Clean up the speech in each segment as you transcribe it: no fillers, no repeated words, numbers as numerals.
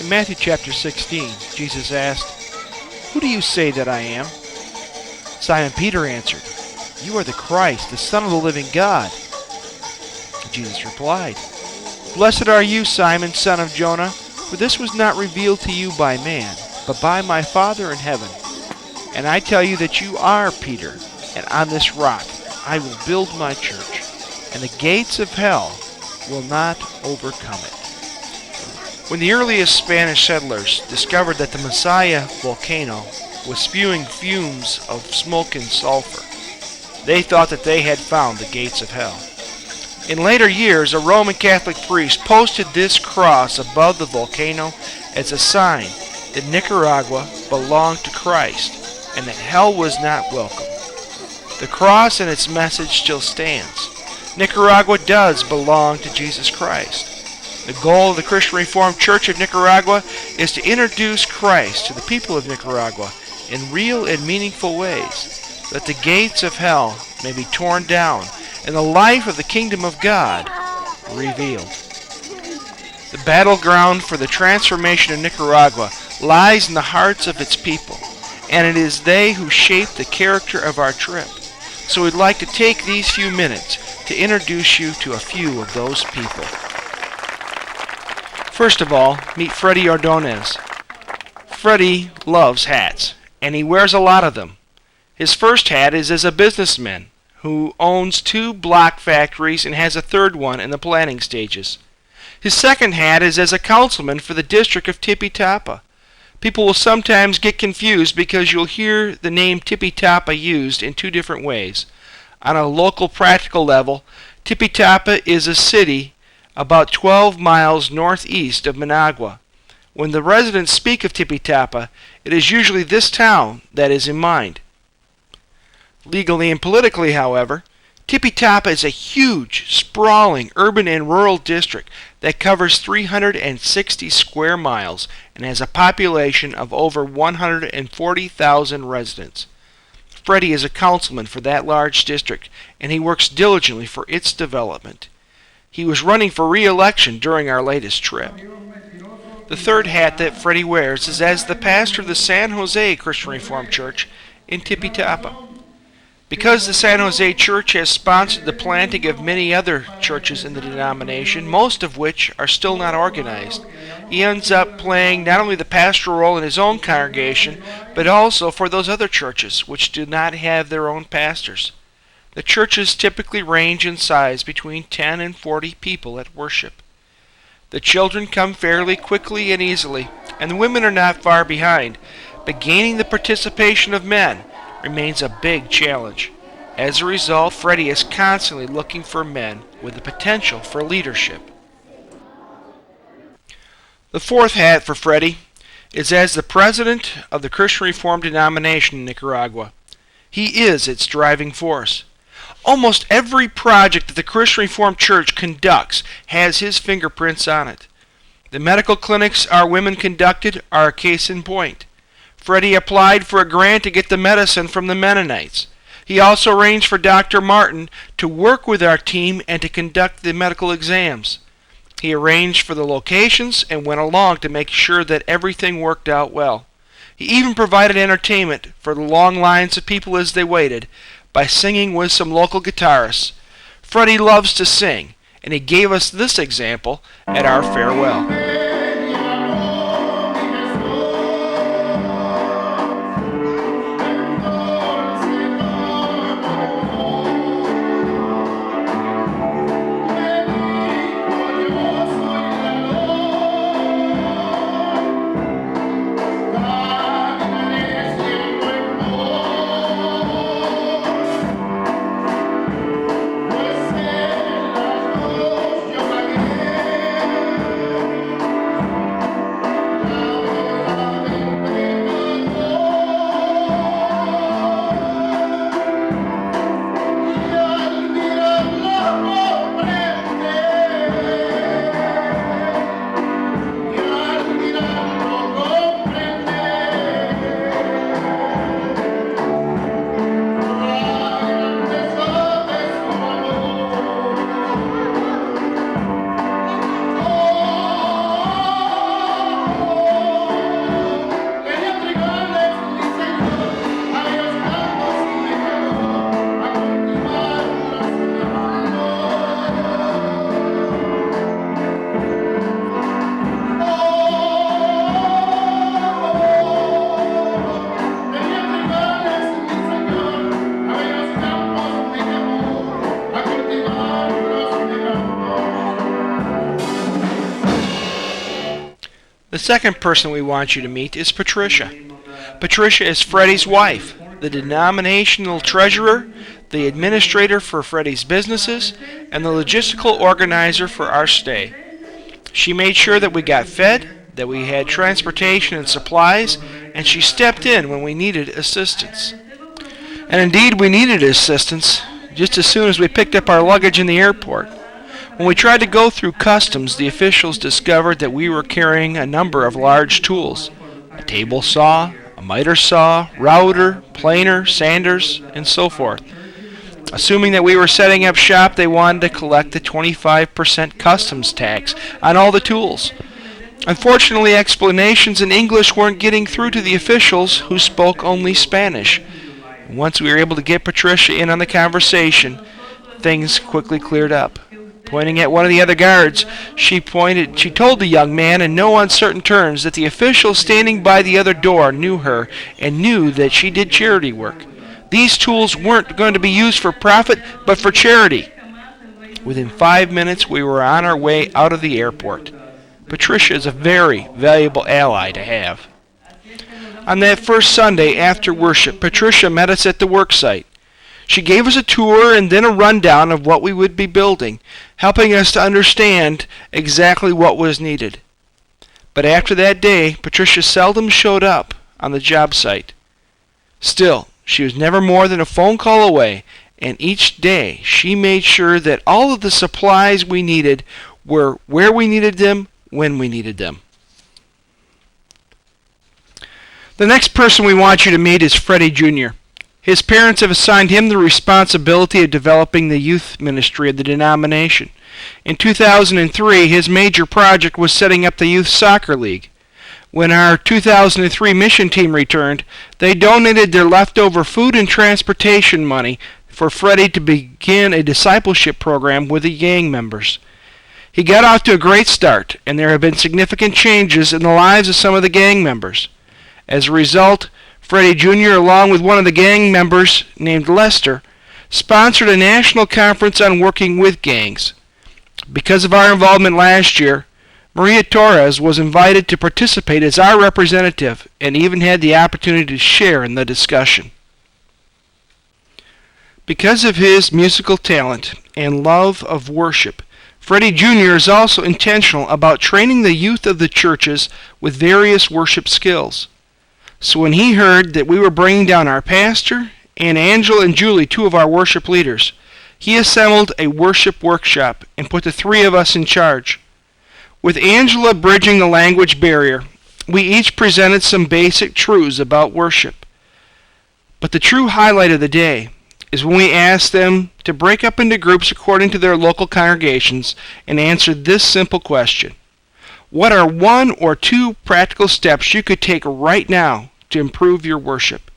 In Matthew chapter 16, Jesus asked, "Who do you say that I am?" Simon Peter answered, "You are the Christ, the Son of the living God." Jesus replied, "Blessed are you, Simon, son of Jonah, for this was not revealed to you by man, but by my Father in heaven. And I tell you that you are Peter, and on this rock I will build my church, and the gates of hell will not overcome it." When the earliest Spanish settlers discovered that the Masaya volcano was spewing fumes of smoke and sulfur, they thought that they had found the gates of hell. In later years, a Roman Catholic priest posted this cross above the volcano as a sign that Nicaragua belonged to Christ and that hell was not welcome. The cross and its message still stands. Nicaragua does belong to Jesus Christ. The goal of the Christian Reformed Church of Nicaragua is to introduce Christ to the people of Nicaragua in real and meaningful ways, that the gates of hell may be torn down and the life of the kingdom of God revealed. The battleground for the transformation of Nicaragua lies in the hearts of its people, and it is they who shape the character of our trip. So we'd like to take these few minutes to introduce you to a few of those people. First of all, meet Freddie Ordonez. Freddie loves hats, and he wears a lot of them. His first hat is as a businessman who owns 2 block factories and has a third one in the planning stages. His second hat is as a councilman for the district of Tipitapa. People will sometimes get confused because you'll hear the name Tipitapa used in 2 different ways. On a local practical level, Tipitapa is a city about 12 miles northeast of Managua. When the residents speak of Tipitapa, it is usually this town that is in mind. Legally and politically, however, Tipitapa is a huge, sprawling urban and rural district that covers 360 square miles and has a population of over 140,000 residents. Freddie is a councilman for that large district, and he works diligently for its development. He was running for re-election during our latest trip. The third hat that Freddie wears is as the pastor of the San Jose Christian Reformed Church in Tipitapa. Because the San Jose Church has sponsored the planting of many other churches in the denomination, most of which are still not organized, he ends up playing not only the pastoral role in his own congregation, but also for those other churches which do not have their own pastors. The churches typically range in size between 10 and 40 people at worship. The children come fairly quickly and easily, and the women are not far behind, but gaining the participation of men remains a big challenge. As a result, Freddie is constantly looking for men with the potential for leadership. The fourth hat for Freddie is as the president of the Christian Reformed denomination in Nicaragua. He is its driving force. Almost every project that the Christian Reformed Church conducts has his fingerprints on it. The medical clinics our women conducted are a case in point. Freddie applied for a grant to get the medicine from the Mennonites. He also arranged for Dr. Martin to work with our team and to conduct the medical exams. He arranged for the locations and went along to make sure that everything worked out well. He even provided entertainment for the long lines of people as they waited by singing with some local guitarists. Freddie loves to sing, and he gave us this example at our farewell. The second person we want you to meet is Patricia. Patricia is Freddie's wife, the denominational treasurer, the administrator for Freddie's businesses, and the logistical organizer for our stay. She made sure that we got fed, that we had transportation and supplies, and she stepped in when we needed assistance. And indeed, we needed assistance just as soon as we picked up our luggage in the airport. When we tried to go through customs, the officials discovered that we were carrying a number of large tools: a table saw, a miter saw, router, planer, sanders, and so forth. Assuming that we were setting up shop, they wanted to collect the 25% customs tax on all the tools. Unfortunately, explanations in English weren't getting through to the officials, who spoke only Spanish. Once we were able to get Patricia in on the conversation, things quickly cleared up. Pointing at one of the other guards, she told the young man in no uncertain terms that the official standing by the other door knew her and knew that she did charity work. These tools weren't going to be used for profit, but for charity. Within 5 minutes, we were on our way out of the airport. Patricia is a very valuable ally to have. On that first Sunday after worship, Patricia met us at the work site. She gave us a tour and then a rundown of what we would be building, helping us to understand exactly what was needed. But after that day, Patricia seldom showed up on the job site. Still, she was never more than a phone call away, and each day she made sure that all of the supplies we needed were where we needed them, when we needed them. The next person we want you to meet is Freddie Jr. His parents have assigned him the responsibility of developing the youth ministry of the denomination. In 2003, his major project was setting up the youth soccer league. When our 2003 mission team returned, they donated their leftover food and transportation money for Freddie to begin a discipleship program with the gang members. He got off to a great start, and there have been significant changes in the lives of some of the gang members. As a result, Freddie Jr., along with one of the gang members named Lester, sponsored a national conference on working with gangs. Because of our involvement last year, Maria Torres was invited to participate as our representative and even had the opportunity to share in the discussion. Because of his musical talent and love of worship, Freddie Jr. is also intentional about training the youth of the churches with various worship skills. So when he heard that we were bringing down our pastor and Angela and Julie, two of our worship leaders, he assembled a worship workshop and put the three of us in charge. With Angela bridging the language barrier, we each presented some basic truths about worship. But the true highlight of the day is when we asked them to break up into groups according to their local congregations and answer this simple question: what are 1 or 2 practical steps you could take right now to improve your worship?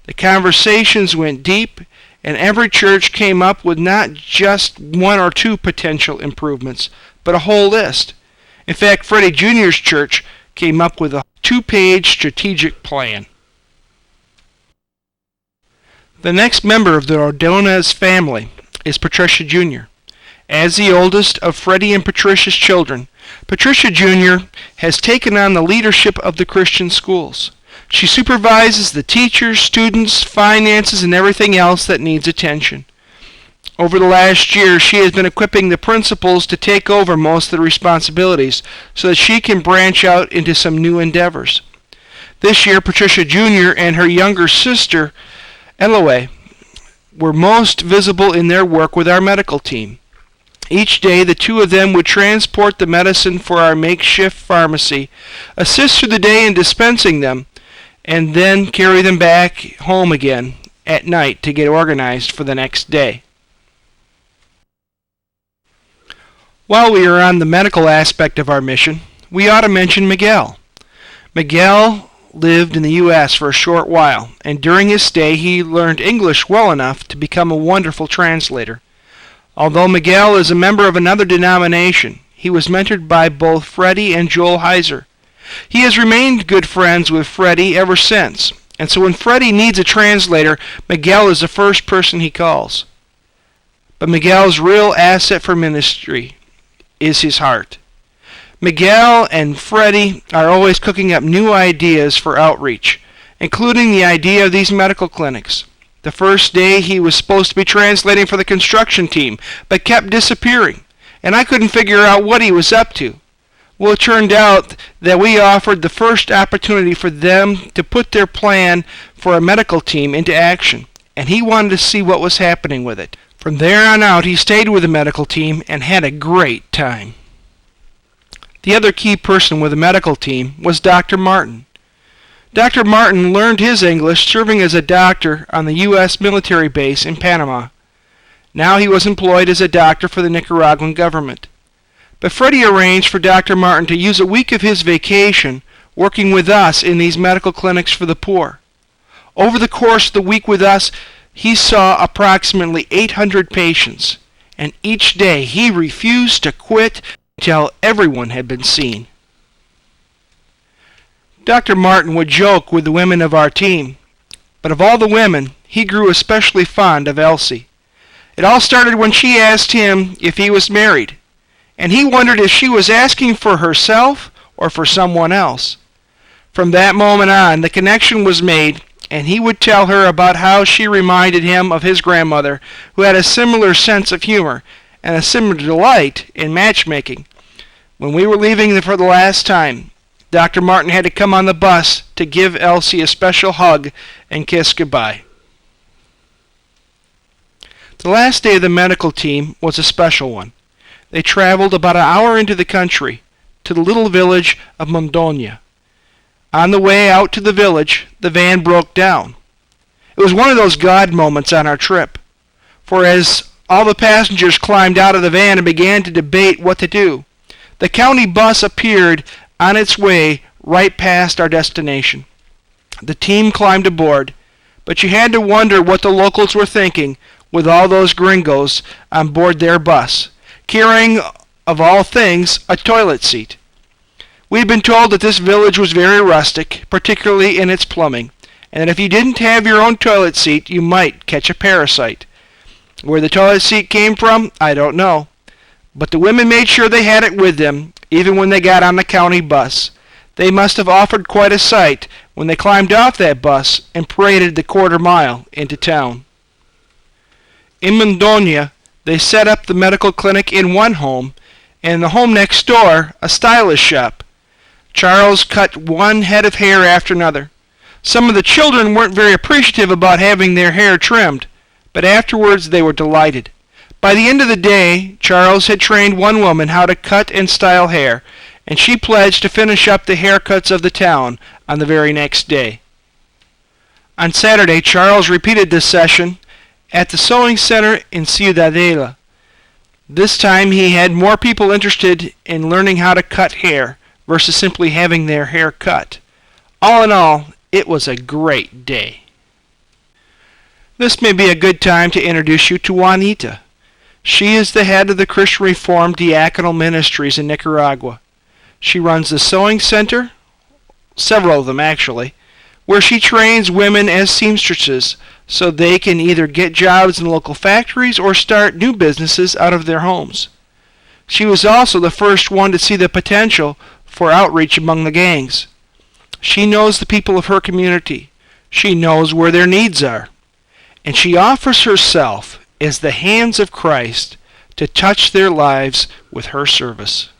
The conversations went deep, and every church came up with not just 1 or 2 potential improvements, but a whole list. In fact, Freddie Jr.'s church came up with a 2-page strategic plan. The next member of the Ordonez family is Patricia Jr. As the oldest of Freddie and Patricia's children, Patricia Jr. has taken on the leadership of the Christian schools. She supervises the teachers, students, finances, and everything else that needs attention. Over the last year, she has been equipping the principals to take over most of the responsibilities so that she can branch out into some new endeavors. This year, Patricia Jr. and her younger sister, Eloy, were most visible in their work with our medical team. Each day, the two of them would transport the medicine for our makeshift pharmacy, assist through the day in dispensing them, and then carry them back home again at night to get organized for the next day. While we are on the medical aspect of our mission, we ought to mention Miguel. Miguel lived in the U.S. for a short while, and during his stay he learned English well enough to become a wonderful translator. Although Miguel is a member of another denomination, he was mentored by both Freddie and Joel Heiser. He has remained good friends with Freddie ever since, and so when Freddie needs a translator, Miguel is the first person he calls. But Miguel's real asset for ministry is his heart. Miguel and Freddie are always cooking up new ideas for outreach, including the idea of these medical clinics. The first day he was supposed to be translating for the construction team, but kept disappearing, and I couldn't figure out what he was up to. Well, it turned out that we offered the first opportunity for them to put their plan for a medical team into action, and he wanted to see what was happening with it. From there on out, he stayed with the medical team and had a great time. The other key person with the medical team was Dr. Martin. Dr. Martin learned his English serving as a doctor on the U.S. military base in Panama. Now he was employed as a doctor for the Nicaraguan government. But Freddie arranged for Dr. Martin to use a week of his vacation working with us in these medical clinics for the poor. Over the course of the week with us, he saw approximately 800 patients, and each day he refused to quit until everyone had been seen. Dr. Martin would joke with the women of our team, but of all the women, he grew especially fond of Elsie. It all started when she asked him if he was married, and he wondered if she was asking for herself or for someone else. From that moment on, the connection was made, and he would tell her about how she reminded him of his grandmother, who had a similar sense of humor and a similar delight in matchmaking. When we were leaving for the last time, Dr. Martin had to come on the bus to give Elsie a special hug and kiss goodbye. The last day of the medical team was a special one. They traveled about an hour into the country to the little village of Mondoña. On the way out to the village, the van broke down. It was one of those God moments on our trip, for as all the passengers climbed out of the van and began to debate what to do, the county bus appeared on its way right past our destination. The team climbed aboard, but you had to wonder what the locals were thinking with all those gringos on board their bus, carrying, of all things, a toilet seat. We had been told that this village was very rustic, particularly in its plumbing, and that if you didn't have your own toilet seat, you might catch a parasite. Where the toilet seat came from, I don't know. But the women made sure they had it with them, even when they got on the county bus. They must have offered quite a sight when they climbed off that bus and paraded the quarter-mile into town. In Mondoña, they set up the medical clinic in one home, and in the home next door, a stylist shop. Charles cut one head of hair after another. Some of the children weren't very appreciative about having their hair trimmed, but afterwards they were delighted. By the end of the day, Charles had trained one woman how to cut and style hair, and she pledged to finish up the haircuts of the town on the very next day. On Saturday, Charles repeated this session at the sewing center in Ciudadela. This time he had more people interested in learning how to cut hair versus simply having their hair cut. All in all, it was a great day. This may be a good time to introduce you to Juanita. She is the head of the Christian Reformed Diaconal Ministries in Nicaragua. She runs the sewing center, several of them actually, where she trains women as seamstresses so they can either get jobs in local factories or start new businesses out of their homes. She was also the first one to see the potential for outreach among the gangs. She knows the people of her community. She knows where their needs are. And she offers herself as the hands of Christ to touch their lives with her service.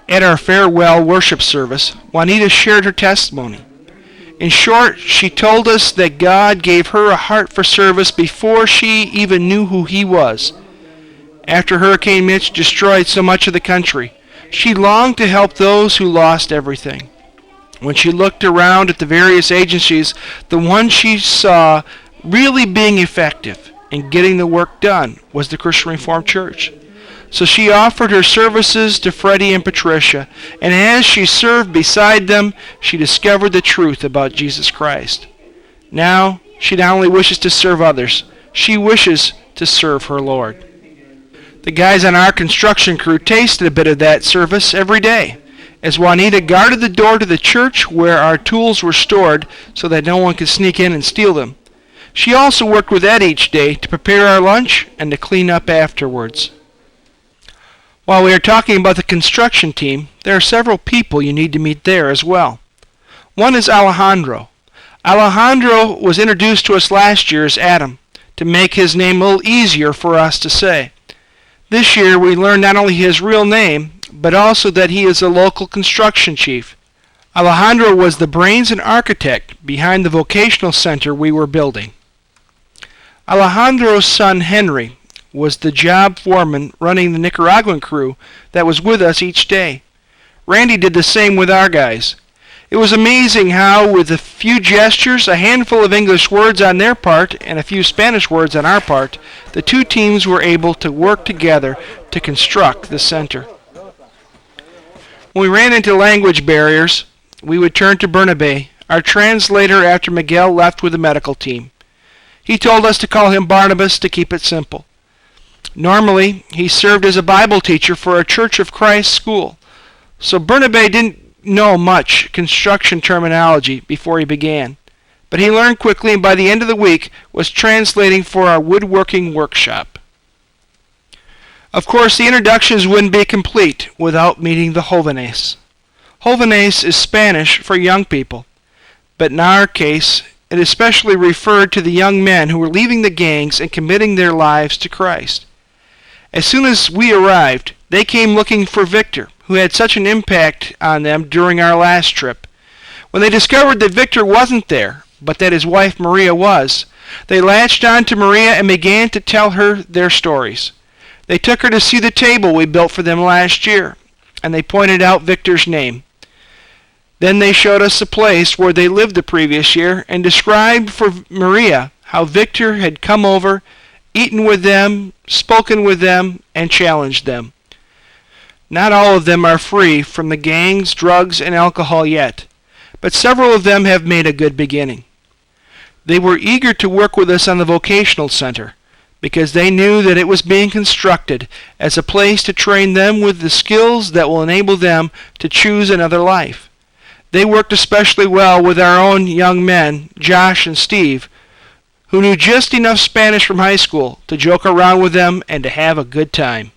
At our farewell worship service, Juanita shared her testimony. In short, she told us that God gave her a heart for service before she even knew who He was. After Hurricane Mitch destroyed so much of the country, she longed to help those who lost everything. When she looked around at the various agencies, the one she saw really being effective in getting the work done was the Christian Reformed Church. So she offered her services to Freddie and Patricia, and as she served beside them, she discovered the truth about Jesus Christ. Now, she not only wishes to serve others, she wishes to serve her Lord. The guys on our construction crew tasted a bit of that service every day, as Juanita guarded the door to the church where our tools were stored so that no one could sneak in and steal them. She also worked with Ed each day to prepare our lunch and to clean up afterwards. While we are talking about the construction team, there are several people you need to meet there as well. One is Alejandro. Alejandro was introduced to us last year as Adam, to make his name a little easier for us to say. This year we learned not only his real name, but also that he is a local construction chief. Alejandro was the brains and architect behind the vocational center we were building. Alejandro's son Henry was the job foreman running the Nicaraguan crew that was with us each day. Randy did the same with our guys. It was amazing how, with a few gestures, a handful of English words on their part, and a few Spanish words on our part, the two teams were able to work together to construct the center. When we ran into language barriers, we would turn to Bernabe, our translator after Miguel left with the medical team. He told us to call him Barnabas to keep it simple. Normally, he served as a Bible teacher for a Church of Christ school, so Bernabe didn't know much construction terminology before he began, but he learned quickly and by the end of the week was translating for our woodworking workshop. Of course, the introductions wouldn't be complete without meeting the jóvenes. Jóvenes is Spanish for young people, but in our case, it especially referred to the young men who were leaving the gangs and committing their lives to Christ. As soon as we arrived, they came looking for Victor, who had such an impact on them during our last trip. When they discovered that Victor wasn't there, but that his wife Maria was, they latched on to Maria and began to tell her their stories. They took her to see the table we built for them last year, and they pointed out Victor's name. Then they showed us the place where they lived the previous year and described for Maria how Victor had come over, eaten with them, spoken with them, and challenged them. Not all of them are free from the gangs, drugs, and alcohol yet, but several of them have made a good beginning. They were eager to work with us on the vocational center because they knew that it was being constructed as a place to train them with the skills that will enable them to choose another life. They worked especially well with our own young men, Josh and Steve, who knew just enough Spanish from high school to joke around with them and to have a good time.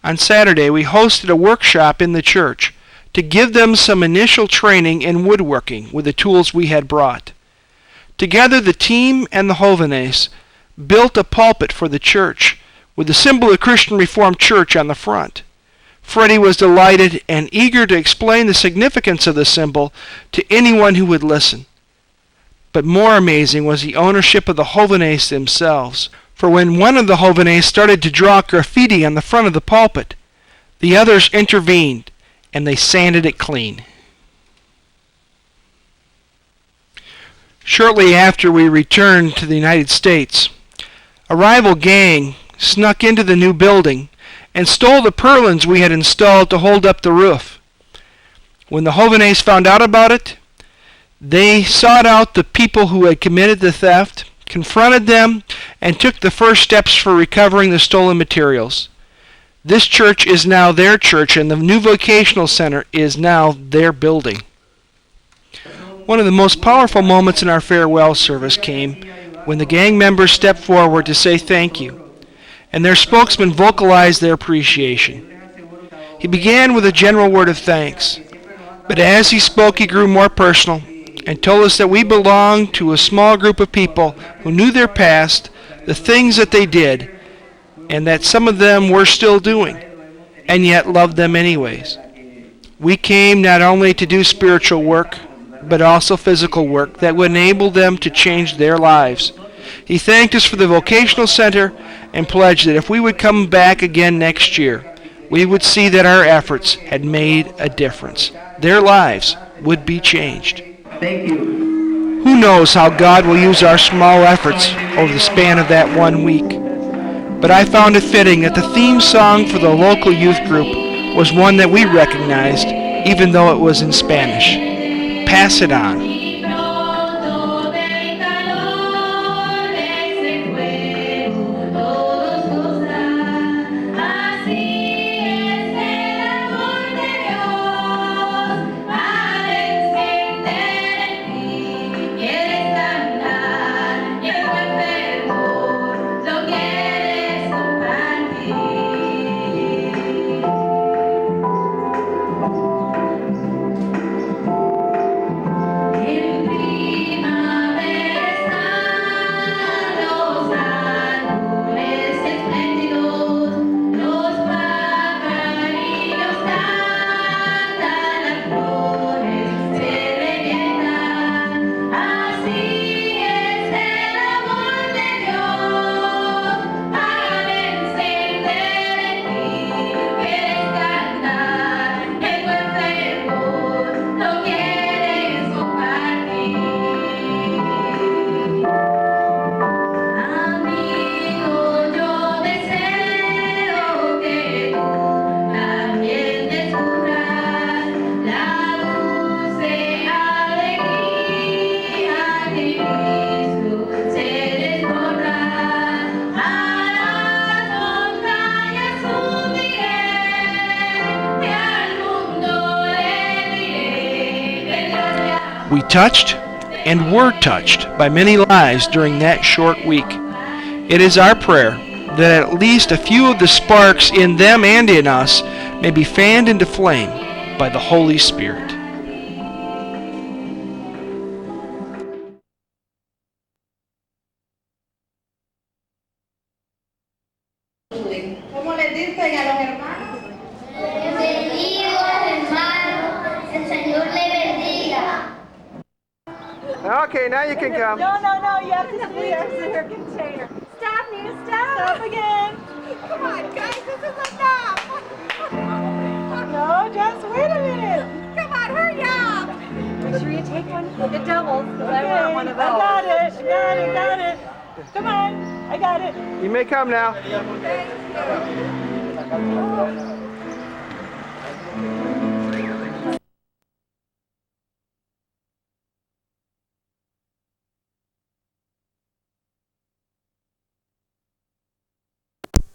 On Saturday, we hosted a workshop in the church to give them some initial training in woodworking with the tools we had brought. Together, the team and the jóvenes built a pulpit for the church with the symbol of the Christian Reformed Church on the front. Freddie was delighted and eager to explain the significance of the symbol to anyone who would listen. But more amazing was the ownership of the jóvenes themselves. For when one of the jóvenes started to draw graffiti on the front of the pulpit, the others intervened and they sanded it clean. Shortly after we returned to the United States, a rival gang snuck into the new building and stole the purlins we had installed to hold up the roof. When the jóvenes found out about it, they sought out the people who had committed the theft, confronted them, and took the first steps for recovering the stolen materials. This church is now their church, and the new vocational center is now their building. One of the most powerful moments in our farewell service came when the gang members stepped forward to say thank you, and their spokesman vocalized their appreciation. He began with a general word of thanks, but as he spoke he grew more personal and told us that we belonged to a small group of people who knew their past, the things that they did, and that some of them were still doing, and yet loved them anyways. We came not only to do spiritual work, but also physical work that would enable them to change their lives. He thanked us for the vocational center and pledged that if we would come back again next year, we would see that our efforts had made a difference. Their lives would be changed. Thank you. Who knows how God will use our small efforts over the span of that 1 week. But I found it fitting that the theme song for the local youth group was one that we recognized, even though it was in Spanish. Pass it on. We touched and were touched by many lives during that short week. It is our prayer that at least a few of the sparks in them and in us may be fanned into flame by the Holy Spirit. ¿Cómo les dicen a los hermanos? Bienvenidos, hermanos. El Señor le bendiga. Okay, now you can come. No, you have to see her container. Stop, Nina, stop. Stop again. Come on, guys, this is enough. No, just wait a minute. Come on, hurry up. Make sure you take one. It doubles, because I want one of those. I got it. Come on, I got it. You may come now. Thank you.